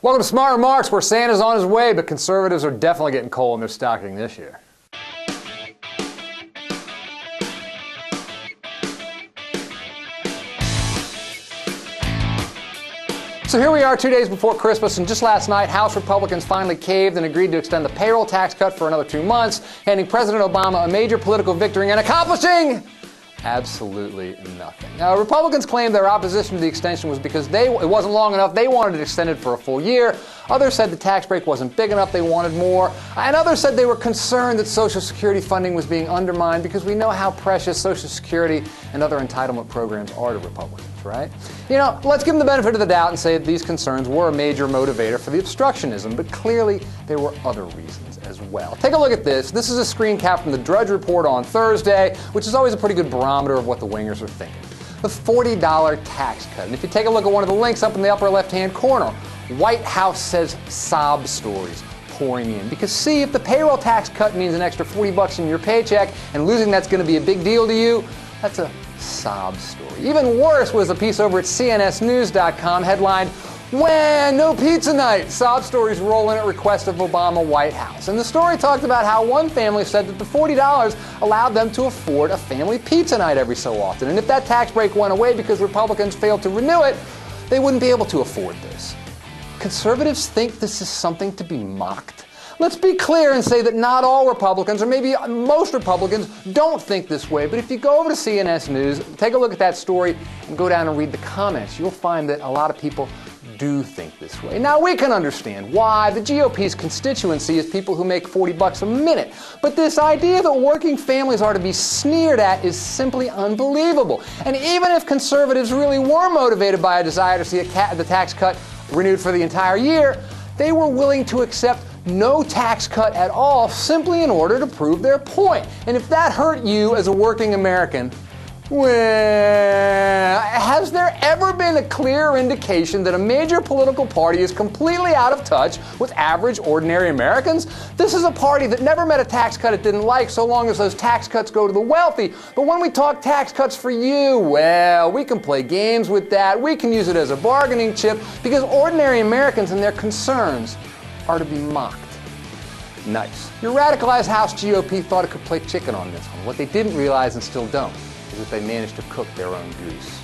Welcome to Smart Remarks, where Santa's on his way, but conservatives are definitely getting coal in their stocking this year. So here we are 2 days before Christmas, and just last night, House Republicans finally caved and agreed to extend the payroll tax cut for another 2 months, handing President Obama a major political victory and accomplishing absolutely nothing. Now, Republicans claimed their opposition to the extension was because it wasn't long enough. They wanted it extended for a full year. Others said the tax break wasn't big enough. They wanted more. And others said they were concerned that Social Security funding was being undermined because we know how precious Social Security and other entitlement programs are to Republicans, right? You know, let's give them the benefit of the doubt and say that these concerns were a major motivator for the obstructionism, but clearly there were other reasons as well. Take a look at this. This is a screen cap from the Drudge Report on Thursday, which is always a pretty good barometer of what the wingers are thinking. The $40 tax cut. And if you take a look at one of the links up in the upper left-hand corner, White House says sob stories pouring in. Because see, if the payroll tax cut means an extra $40 in your paycheck and losing that's going to be a big deal to you, that's a sob story. Even worse was a piece over at cnsnews.com headlined, "When no pizza night, sob stories roll in at request of Obama White House." And the story talked about how one family said that the $40 allowed them to afford a family pizza night every so often. And if that tax break went away because Republicans failed to renew it, they wouldn't be able to afford this. Conservatives think this is something to be mocked. Let's be clear and say that not all Republicans, or maybe most Republicans, don't think this way. But if you go over to CNS News, take a look at that story, and go down and read the comments, you'll find that a lot of people do think this way. Now, we can understand why. The GOP's constituency is people who make $40 a minute. But this idea that working families are to be sneered at is simply unbelievable. And even if conservatives really were motivated by a desire to see the tax cut renewed for the entire year, they were willing to accept no tax cut at all simply in order to prove their point. And if that hurt you as a working American, well, has there ever been a clear indication that a major political party is completely out of touch with average, ordinary Americans? This is a party that never met a tax cut it didn't like, so long as those tax cuts go to the wealthy. But when we talk tax cuts for you, well, we can play games with that. We can use it as a bargaining chip because ordinary Americans and their concerns are to be mocked. Nice. Your radicalized House GOP thought it could play chicken on this one. What they didn't realize and still don't is that they managed to cook their own goose.